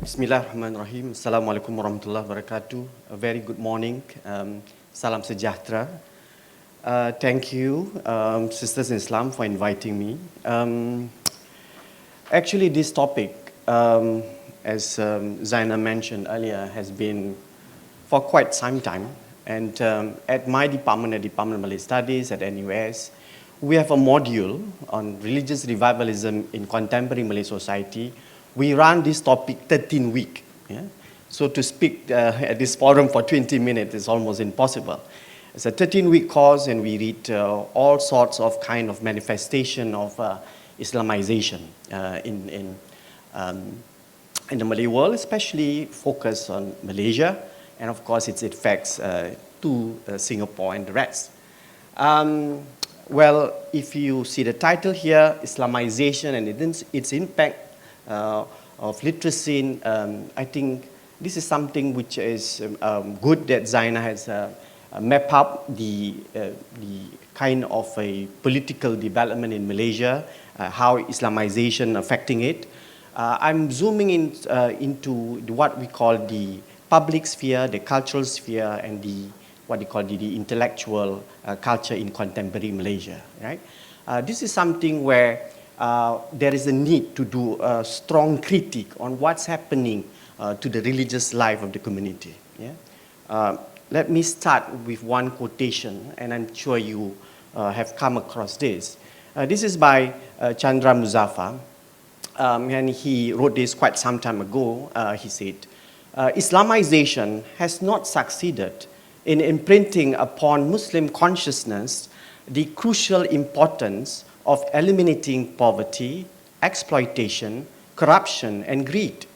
Bismillahirrahmanirrahim. Assalamualaikum warahmatullahi wabarakatuh. A very good morning. Salam sejahtera. Thank you, Sisters in Islam, for inviting me. Actually, this topic, as Zainah mentioned earlier, has been for quite some time. And at my department, at Department of Malay Studies at NUS, we have a module on religious revivalism in contemporary Malay society. We run this topic 13 weeks. Yeah? So to speak at this forum for 20 minutes is almost impossible. It's a 13-week course, and we read all sorts of kind of manifestation of Islamization in the Malay world, especially focused on Malaysia, and of course its effects to Singapore and the rest. Well, if you see the title here, Islamization and its impact of literacy, I think this is something which is good that Zainah has mapped up the kind of a political development in Malaysia, how Islamization affecting it. I'm zooming in, into what we call the public sphere, the cultural sphere, and what they call the intellectual culture in contemporary Malaysia. Right? This is something where there is a need to do a strong critique on what's happening to the religious life of the community. Yeah? Let me start with one quotation, and I'm sure you have come across this. This is by Chandra Muzaffar, and he wrote this quite some time ago. He said, Islamization has not succeeded in imprinting upon Muslim consciousness the crucial importance of eliminating poverty, exploitation, corruption, and greed.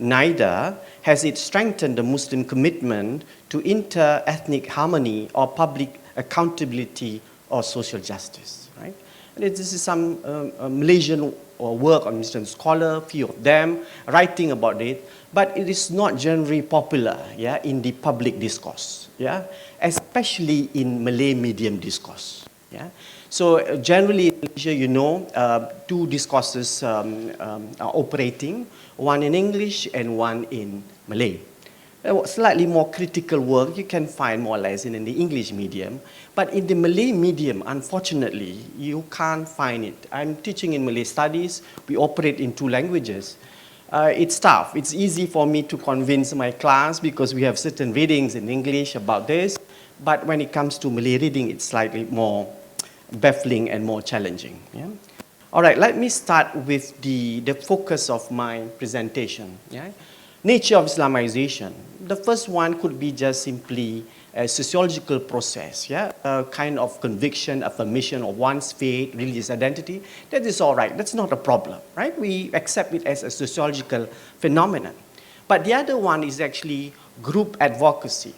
Neither has it strengthened the Muslim commitment to inter-ethnic harmony or public accountability or social justice. Right? And this is some Malaysian work on Muslim scholar, few of them writing about it, but it is not generally popular, yeah, in the public discourse, yeah, especially in Malay medium discourse. Yeah. So generally in Malaysia, you know, two discourses are operating, one in English and one in Malay. Slightly more critical work you can find more or less in the English medium, but in the Malay medium, unfortunately, you can't find it. I'm teaching in Malay studies, we operate in two languages. It's tough, it's easy for me to convince my class because we have certain readings in English about this, but when it comes to Malay reading, it's slightly more baffling and more challenging. Yeah? All right, let me start with the focus of my presentation. Yeah? Nature of Islamization. The first one could be just simply a sociological process, yeah? A kind of conviction, affirmation of one's faith, religious identity. That is all right, that's not a problem, right? We accept it as a sociological phenomenon. But the other one is actually group advocacy.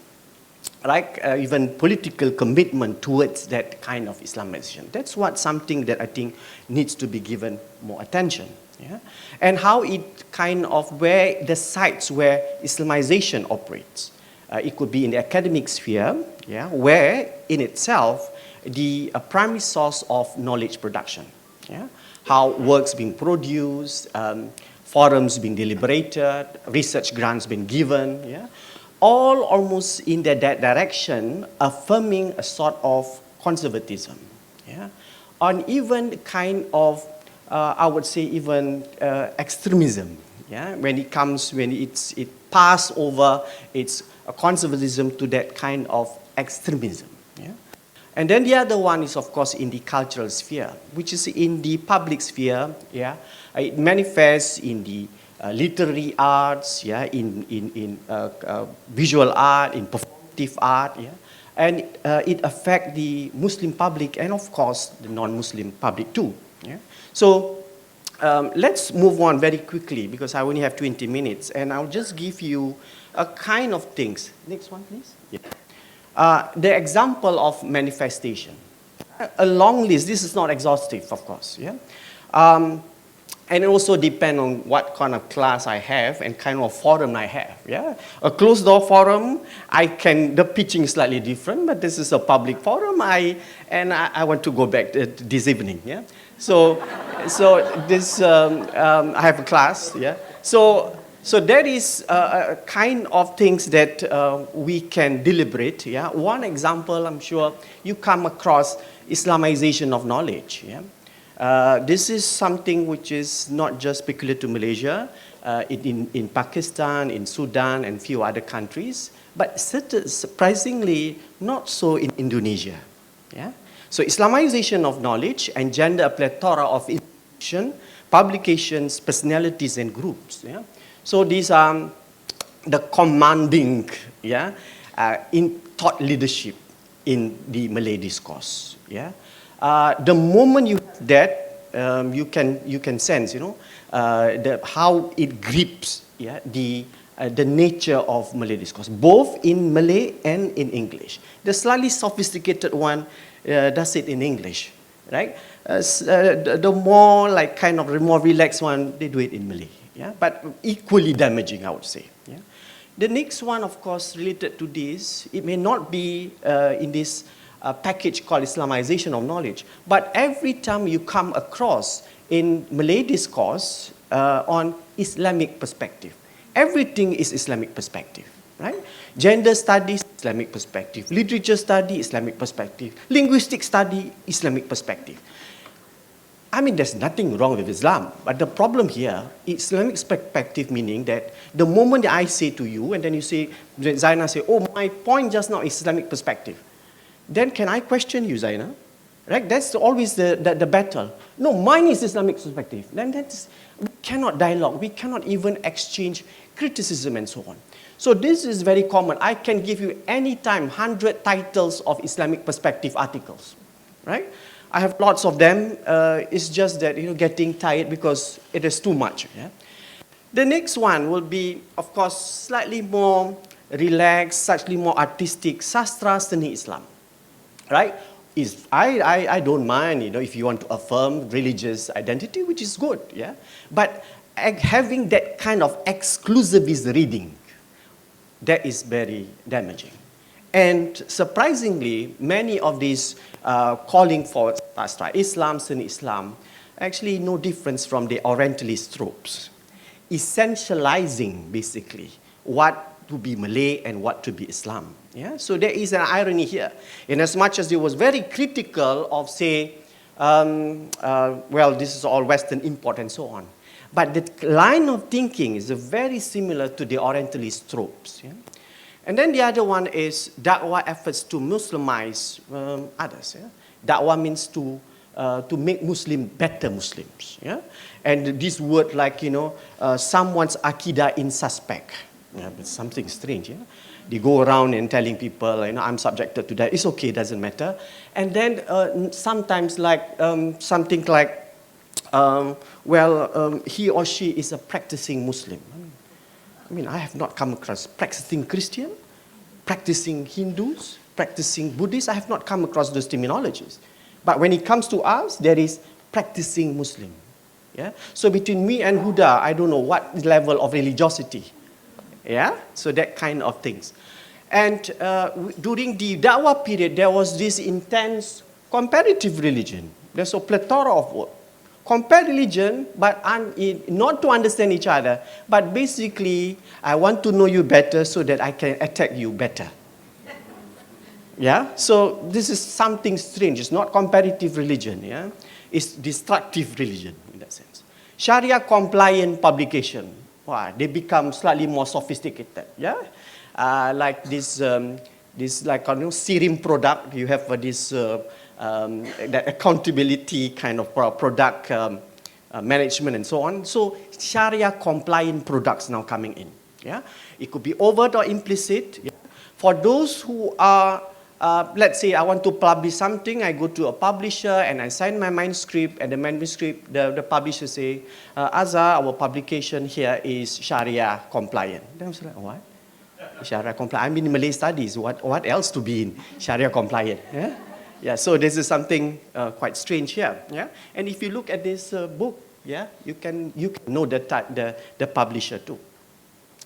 Like even political commitment towards that kind of Islamization. That's something that I think needs to be given more attention. Yeah? And how it kind of, where the sites where Islamization operates. It could be in the academic sphere, yeah, where in itself the primary source of knowledge production. Yeah? How works being produced, forums being deliberated, research grants being given. Yeah? All almost in that direction, affirming a sort of conservatism, yeah? On even kind of, I would say even extremism, yeah? When it passes over its conservatism to that kind of extremism. Yeah? And then the other one is, of course, in the cultural sphere, which is in the public sphere. Yeah? It manifests in the literary arts, yeah, in visual art, in performative art, yeah, and it affects the Muslim public and of course the non-Muslim public too. Yeah? So let's move on very quickly because I only have 20 minutes, and I'll just give you a kind of things. Next one, please. Yeah. The example of manifestation. A long list. This is not exhaustive, of course. Yeah. And it also depends on what kind of class I have and kind of forum I have. Yeah? A closed door forum, the pitching is slightly different, but this is a public forum. I want to go back this evening. Yeah? So this, I have a class. Yeah? So So there is a kind of things that we can deliberate. Yeah? One example, I'm sure you come across Islamization of knowledge. Yeah? This is something which is not just peculiar to Malaysia, in Pakistan, in Sudan, and few other countries, but surprisingly not so in Indonesia. Yeah? So Islamization of knowledge engender a plethora of information, publications, personalities, and groups. Yeah? So these are the commanding, yeah, in thought leadership in the Malay discourse. Yeah? The moment you have that, you can sense, how it grips, yeah, the nature of Malay discourse, both in Malay and in English. The slightly sophisticated one does it in English, right? The more like kind of the more relaxed one, they do it in Malay. Yeah? But equally damaging, I would say. Yeah? The next one, of course, related to this, it may not be in this package called Islamization of knowledge, but every time you come across in Malay discourse on Islamic perspective, everything is Islamic perspective, right? Gender studies, Islamic perspective. Literature study, Islamic perspective. Linguistic study, Islamic perspective. I mean, there's nothing wrong with Islam, but the problem here, Islamic perspective meaning that the moment that I say to you, and then you say, Zainah say, oh, my point just now is Islamic perspective. Then can I question you, Zainah? Right? That's always the battle. No, mine is Islamic perspective. Then we cannot dialogue, we cannot even exchange criticism and so on. So this is very common. I can give you anytime 100 titles of Islamic perspective articles, right? I have lots of them. It's just that getting tired because it is too much. Yeah? The next one will be, of course, slightly more relaxed, slightly more artistic, sastra seni Islam, right? I don't mind, if you want to affirm religious identity, which is good, yeah. But having that kind of exclusivist reading, that is very damaging. And surprisingly, many of these calling for Sastra Islam, Sunni Islam, actually no difference from the Orientalist tropes, essentializing basically what to be Malay and what to be Islam. Yeah? So there is an irony here, in as much as it was very critical of, say, well, this is all Western import and so on. But the line of thinking is very similar to the Orientalist tropes. Yeah? And then the other one is da'wah efforts to Muslimize others. Yeah? Da'wah means to make Muslim better Muslims. Yeah? And this word like, someone's akidah in suspect. Yeah, but something strange. Yeah? They go around and telling people, I'm subjected to that. It's okay, doesn't matter. And then sometimes like something like, he or she is a practicing Muslim. I mean, I have not come across practicing Christian, practicing Hindus, practicing Buddhists. I have not come across those terminologies. But when it comes to us, there is practicing Muslim. Yeah? So between me and Huda, I don't know what level of religiosity. Yeah? So that kind of things. And during the Dawah period, there was this intense comparative religion. There's a plethora of work. Compare religion, but not to understand each other, but basically, I want to know you better so that I can attack you better. Yeah? So this is something strange. It's not comparative religion. Yeah? It's destructive religion in that sense. Sharia compliant publication. Wow, they become slightly more sophisticated. Yeah? Like this like Sirim product, you have this that accountability kind of product management and so on. So Sharia compliant products now coming in. Yeah, it could be overt or implicit. Yeah? For those who are, let's say I want to publish something, I go to a publisher and I sign my manuscript, and the manuscript, the publisher say, Azhar, our publication here is Sharia compliant. Then I was like, what? Sharia compliant. I'm in Malay studies. What else to be in Sharia compliant? Yeah? Yeah, so this is something quite strange here. Yeah, and if you look at this book, yeah, you can know the publisher too.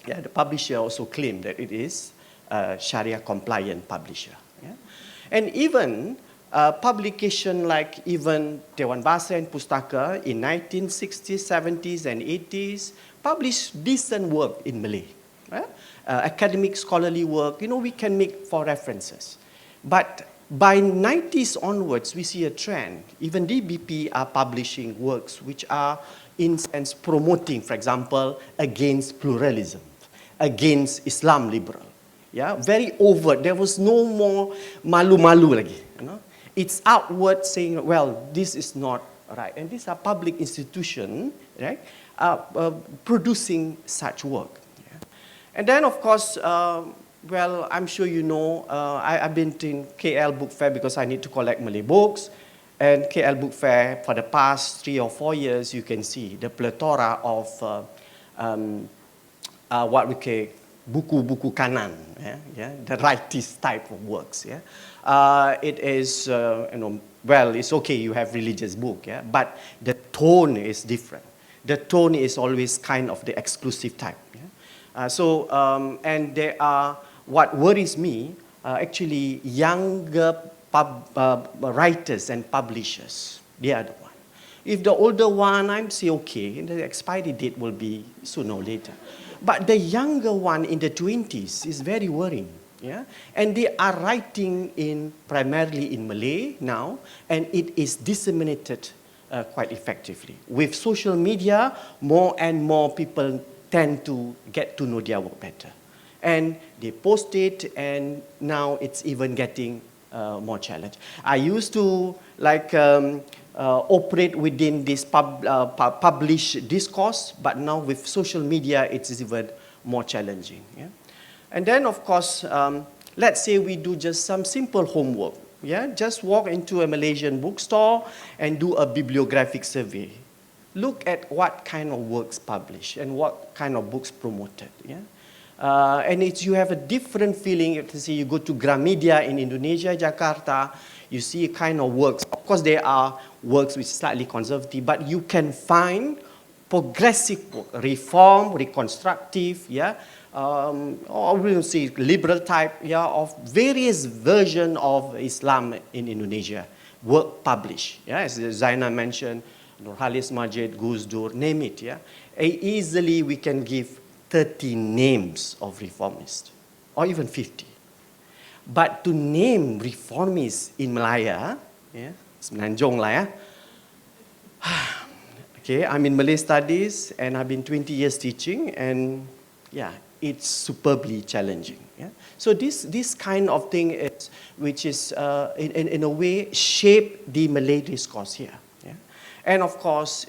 Yeah, the publisher also claimed that it is Sharia compliant publisher. Yeah, and even publication like even Dewan Bahasa and Pustaka in 1960s, 70s, and 80s published decent work in Malay. Academic scholarly work, we can make for references. But by 90s onwards, we see a trend. Even DBP are publishing works which are, in sense, promoting, for example, against pluralism, against Islam liberal. Yeah, very overt. There was no more malu-malu lagi. It's outward saying, well, this is not right. And these are public institutions, right, producing such work. Yeah. And then, of course, well, I'm sure you know, I've been to KL Book Fair because I need to collect Malay books. And KL Book Fair, for the past 3 or 4 years, you can see the plethora of what we call buku-buku kanan, the rightist type of works. It is, well, it's okay, you have religious book, but the tone is different. The tone is always kind of the exclusive type. And there are, what worries me, actually younger writers and publishers. They are the one. If the older one, I'm say okay, the expiry date will be sooner or later. But the younger one in the 20s is very worrying. And they are writing primarily in Malay now, and it is disseminated quite effectively. With social media, more and more people tend to get to know their work better. And they post it, and now it's even getting more challenge. I used to operate within this published discourse, but now with social media, it is even more challenging. And then, of course, let's say we do just some simple homework. Just walk into a Malaysian bookstore and do a bibliographic survey. Look at what kind of works published and what kind of books promoted. And you have a different feeling. You go to Gramedia in Indonesia, Jakarta, you see a kind of works. Of course, there are works which are slightly conservative, but you can find progressive work, reform, reconstructive, or we will say liberal type, of various versions of Islam in Indonesia, work published. As Zainah mentioned, Nurhalis Majid, Gus Dur, name it. Easily we can give 30 names of reformists, or even 50. But to name reformists in Malaya, Semenanjung lah Okay, I'm in Malay studies and I've been 20 years teaching, and it's superbly challenging. So this kind of thing is, which is in a way shape the Malay discourse here. And of course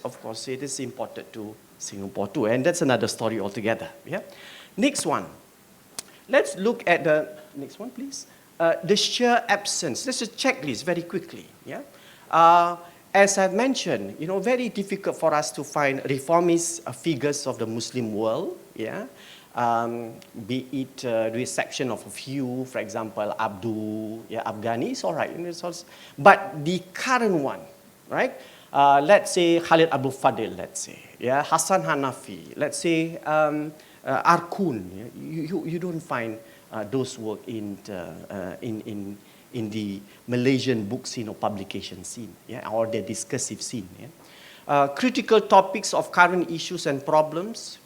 it is important to Singapore too, and that's another story altogether. Next one. Let's look at the next one, please. The sheer absence. Let's just check this very quickly. As I've mentioned, very difficult for us to find reformist figures of the Muslim world. Be it the exception of a few, for example, Abdul, Afghani is all right. But the current one, right? Let's say Khalid Abdul Fadil, let's say, Hassan Hanafi, let's say Arkun. You don't find those work in the Malaysian book scene or publication scene, or the discursive scene. Critical topics of current issues and problems.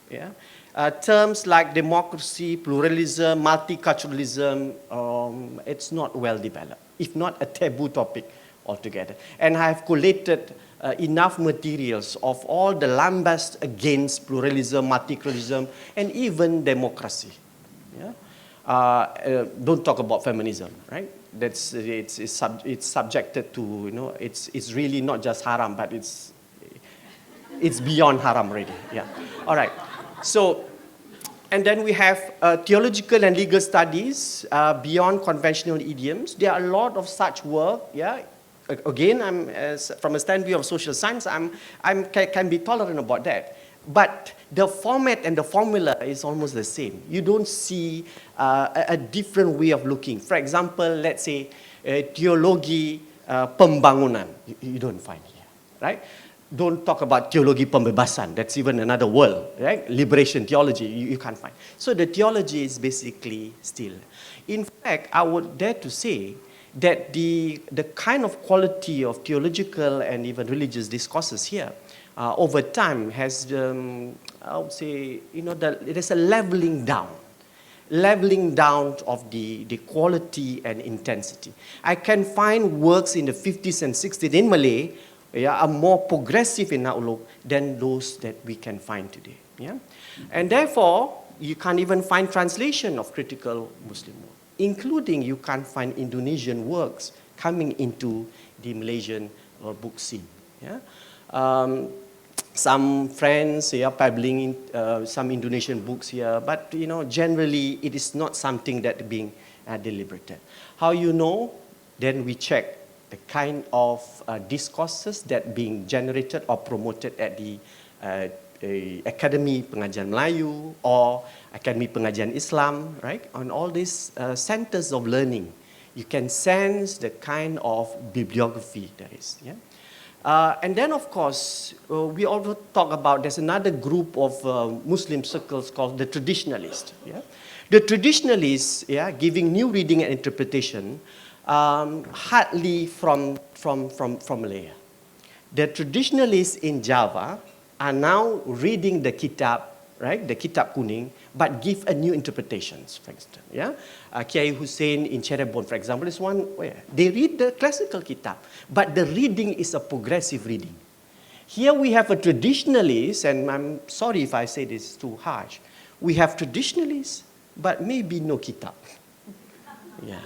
Terms like democracy, pluralism, multiculturalism, it's not well developed, if not a taboo topic altogether. And I have collated enough materials of all the lambast against pluralism, multiculturalism, and even democracy. Don't talk about feminism, right? It's subjected to, it's really not just haram, but it's beyond haram already. All right. So, and then we have theological and legal studies beyond conventional idioms. There are a lot of such work. Again, from a standpoint of social science, I can be tolerant about that. But the format and the formula is almost the same. You don't see a different way of looking. For example, let's say teologi pembangunan. You don't find here, right? Don't talk about teologi pembebasan. That's even another world, right? Liberation theology, you can't find. So the theology is basically still. In fact, I would dare to say that the kind of quality of theological and even religious discourses here over time has, I would say, there's a leveling down of the quality and intensity. I can find works in the 50s and 60s in Malay are more progressive in outlook than those that we can find today. Yeah? And therefore, you can't even find translation of critical Muslim work, including you can't find Indonesian works coming into the Malaysian book scene. Yeah? Some friends are publishing some Indonesian books here, but generally it is not something that being deliberated. How you know? Then we check the kind of discourses that being generated or promoted at the Academy Pengajian Melayu or Academy Pengajian Islam, right? On all these centers of learning, you can sense the kind of bibliography there is. Yeah? And then, of course, we also talk about there's another group of Muslim circles called the traditionalists. Yeah? The traditionalists, giving new reading and interpretation, hardly from Malaya. The traditionalists in Java are now reading the kitab, right, the kitab kuning, but give a new interpretations, for instance. Yeah? Kiai Hussein in Cirebon, for example, is one where they read the classical kitab, but the reading is a progressive reading. Here we have a traditionalist, and I'm sorry if I say this is too harsh, we have traditionalists, but maybe no kitab. Yeah.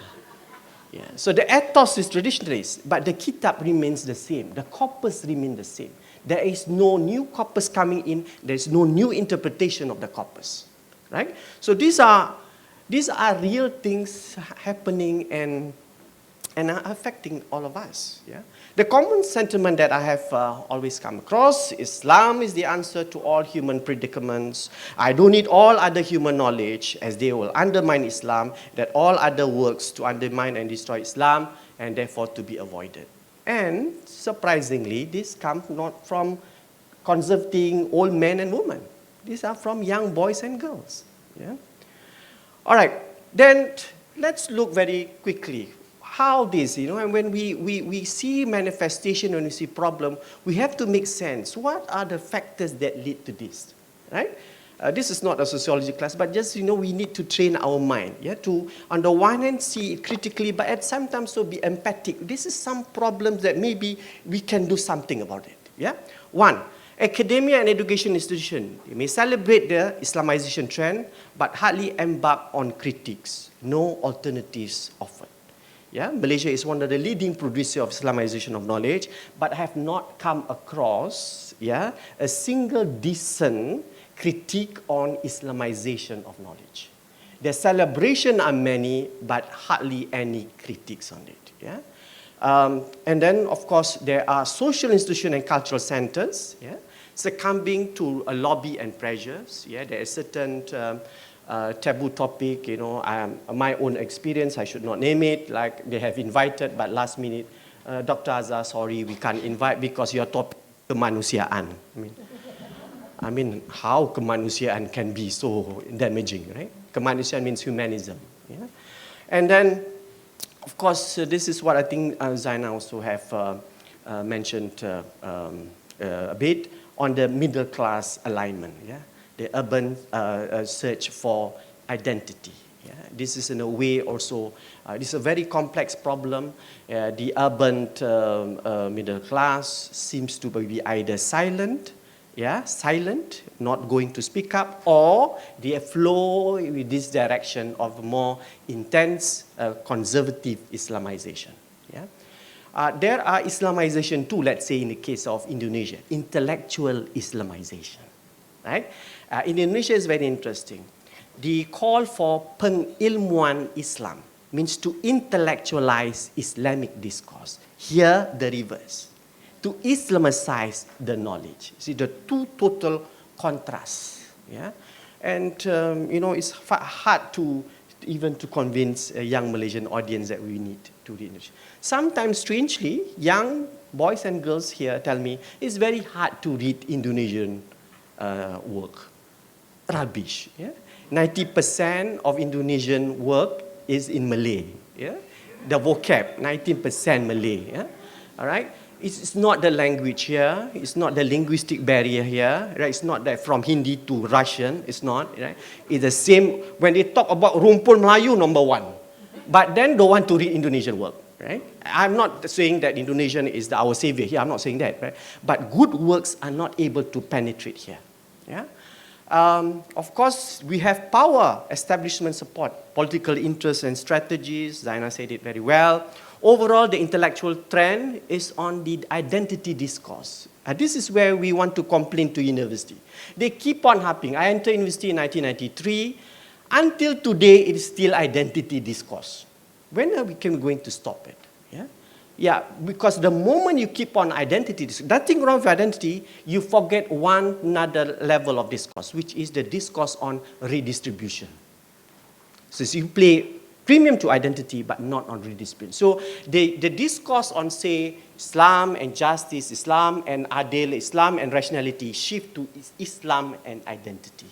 Yeah. So the ethos is traditionalist, but the kitab remains the same. The corpus remains the same. There is no new corpus coming in. There is no new interpretation of the corpus, right? So these are real things happening and are affecting all of us. Yeah. The common sentiment that I have always come across: Islam is the answer to all human predicaments. I don't need all other human knowledge, as they will undermine Islam. That all other works to undermine and destroy Islam, and therefore to be avoided. And surprisingly, this comes not from conservative old men and women. These are from young boys and girls. Yeah? All right, then let's look very quickly how this, and when we see manifestation, when we see problem, we have to make sense. What are the factors that lead to this, right? This is not a sociology class, but just, we need to train our mind, to, on the one hand, see it critically, but at some time, so be empathic. This is some problems that maybe we can do something about it, yeah? One, academia and education institution, they may celebrate the Islamization trend, but hardly embark on critiques, no alternatives offered. Yeah? Malaysia is one of the leading producers of Islamization of knowledge, but have not come across a single decent critique on Islamization of knowledge. The celebration are many, but hardly any critiques on it. Yeah? And then, of course, there are social institutions and cultural centers succumbing to a lobby and pressures. Yeah? There is certain taboo topic, my own experience, I should not name it, like they have invited, but last minute, Dr. Azhar, sorry, we can't invite because your topic is kemanusiaan. I mean, how kemanusiaan can be so damaging, right? Kemanusiaan means humanism. Yeah? And then, of course, this is what I think Zainah also have mentioned a bit on the middle class alignment. Yeah? The urban search for identity. Yeah? This is in a way also, this is a very complex problem. The urban middle class seems to be either silent, not going to speak up, or they flow with this direction of more intense conservative Islamization. Yeah? There are Islamization too, let's say in the case of Indonesia, intellectual Islamization. Right? Indonesia is very interesting. The call for pengilmuan Islam means to intellectualize Islamic discourse. Here, the reverse. To Islamicize the knowledge. See, the two total contrasts. Yeah? And, it's hard to even to convince a young Malaysian audience that we need to read English. Sometimes, strangely, young boys and girls here tell me it's very hard to read Indonesian work. Rubbish. Yeah? 90% of Indonesian work is in Malay. Yeah? the vocab, 19% Malay. Yeah? All right? It's not the language here. It's not the linguistic barrier here. Right? It's not that from Hindi to Russian. It's not. Right? It's the same. When they talk about rumpun Melayu, number one. But then don't want to read Indonesian work. Right? I'm not saying that Indonesian is our savior here. I'm not saying that. Right? But good works are not able to penetrate here. Yeah? Of course, we have power, establishment support, political interests and strategies. Zainah said it very well. Overall, the intellectual trend is on the identity discourse. This is where we want to complain to university. They keep on harping. I entered university in 1993. Until today, it is still identity discourse. When are we going to stop it? Yeah? Yeah, because the moment you keep on identity, nothing wrong with identity, you forget one another level of discourse, which is the discourse on redistribution. So you play premium to identity, but not on redistribution. So the discourse on, say, Islam and justice, Islam and adil, Islam and rationality shift to Islam and identity.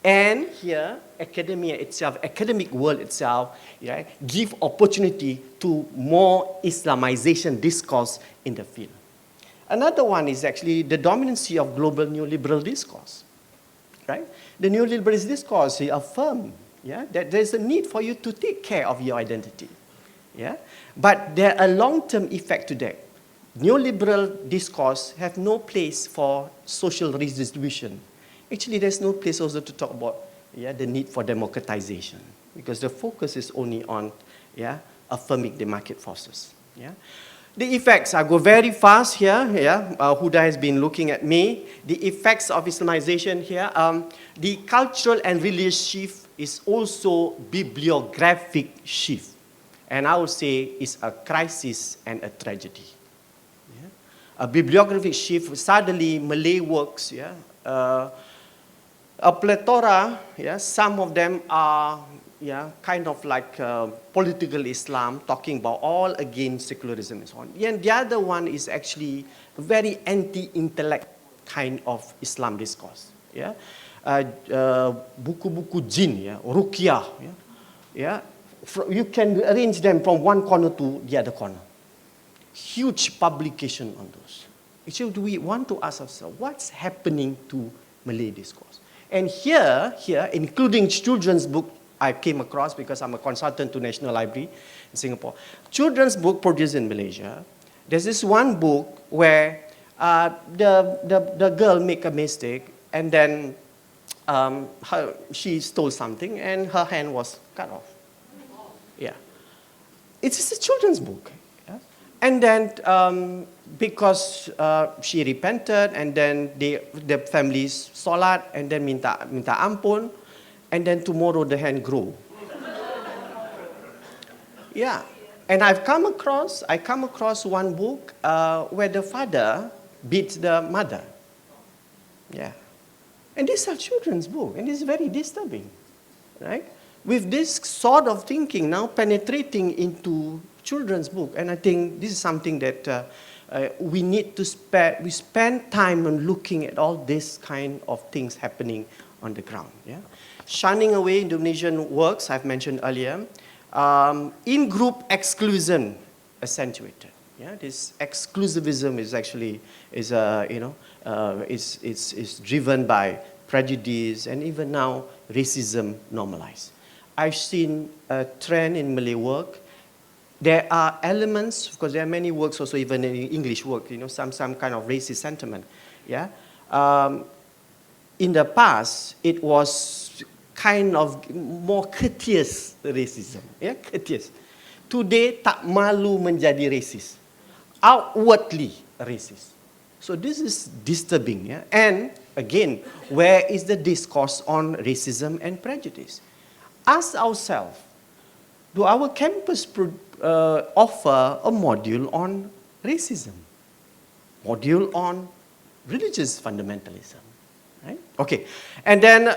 And here, academia itself, academic world itself, right, give opportunity to more Islamization discourse in the field. Another one is actually the dominancy of global neoliberal discourse. Right? The neoliberal discourse affirms, yeah, that there's a need for you to take care of your identity. Yeah? But there are long-term effects to that. Neoliberal discourse have no place for social redistribution. Actually, there's no place also to talk about the need for democratization, because the focus is only on affirming the market forces. Yeah? The effects, I go very fast here. Huda has been looking at me. The effects of Islamization here, the cultural and religious shift is also bibliographic shift. And I would say it's a crisis and a tragedy. Yeah? A bibliographic shift, suddenly Malay works, a plethora, some of them are kind of like political Islam, talking about all against secularism and so on. And the other one is actually very anti-intellect kind of Islam discourse. Buku-buku jin, ruqyah. You can arrange them from one corner to the other corner. Huge publication on those. So do we want to ask ourselves, what's happening to Malay discourse? And here, including children's book, I came across because I'm a consultant to National Library in Singapore. Children's book produced in Malaysia. There's this one book where the girl make a mistake, and then she stole something, and her hand was cut off. Yeah, it's just a children's book. Yeah? And then because she repented, and then the families solat, and then minta ampun, and then tomorrow the hand grow. Yeah, and I come across one book where the father beats the mother. Yeah, and these are children's book, and it's very disturbing, right? With this sort of thinking now penetrating into children's book, and I think this is something that we need to spend time on looking at all this kind of things happening on the ground. Yeah? Shunning away Indonesian works, I've mentioned earlier. In-group exclusion accentuated. Yeah? This exclusivism is actually is driven by prejudice, and even now racism normalized. I've seen a trend in Malay work. There are elements, because there are many works also, even in English work, some kind of racist sentiment. Yeah? In the past, it was kind of more courteous racism. Yeah? Courteous. Today, tak malu menjadi racist. Outwardly racist. So this is disturbing. Yeah? And again, where is the discourse on racism and prejudice? Ask ourselves, do our campus offer a module on racism? Module on religious fundamentalism? Right? Okay, and then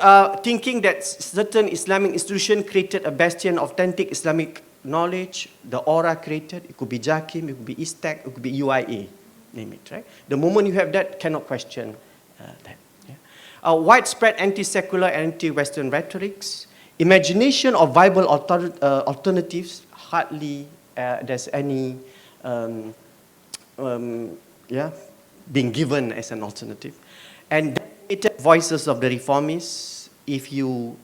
thinking that certain Islamic institution created a bastion of authentic Islamic knowledge, the aura created, it could be JAKIM, it could be ISTAC, it could be UIA, name it, right? The moment you have that, cannot question that. Yeah? Widespread anti-secular and anti-Western rhetorics, imagination of viable alternatives hardly there's any being given as an alternative. And voices of the reformists, if you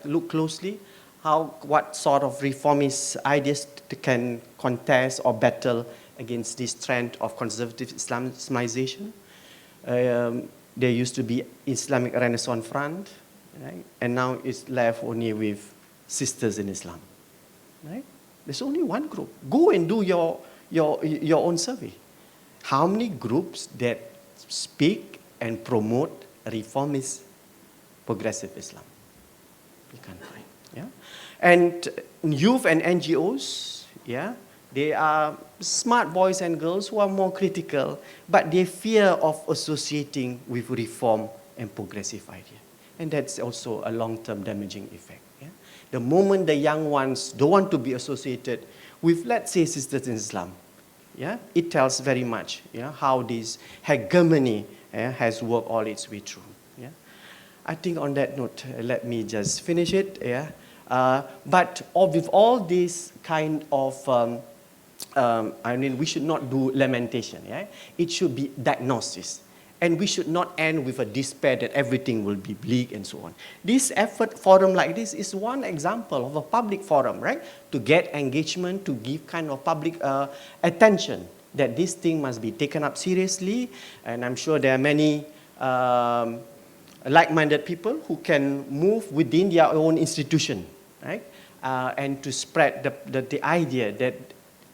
look closely, what sort of reformist ideas can contest or battle against this trend of conservative Islamization. There used to be Islamic Renaissance Front, right? And now it's left only with Sisters in Islam. Right? There's only one group. Go and do your own survey. How many groups that speak and promote reformist progressive Islam? You can't find. Yeah? And youth and NGOs, they are smart boys and girls who are more critical, but they fear of associating with reform and progressive idea. And that's also a long-term damaging effect. Yeah? The moment the young ones don't want to be associated with, let's say, Sisters in Islam, it tells very much how this hegemony has worked all its way through. Yeah? I think on that note, let me just finish it. But with all this kind of, we should not do lamentation. It should be diagnosis. And we should not end with a despair that everything will be bleak and so on. This effort forum like this is one example of a public forum, right? To get engagement, to give kind of public attention that this thing must be taken up seriously. And I'm sure there are many like-minded people who can move within their own institution, right? And to spread the idea that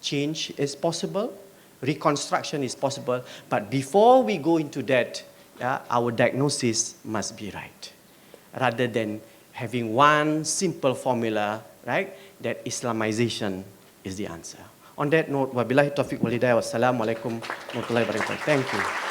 change is possible, reconstruction is possible, but before we go into that, our diagnosis must be right, rather than having one simple formula, right, that Islamization is the answer. On that note, wabillahi taufiq wal hidayah, wassalamu alaikum warahmatullahi wabarakatuh. Thank you.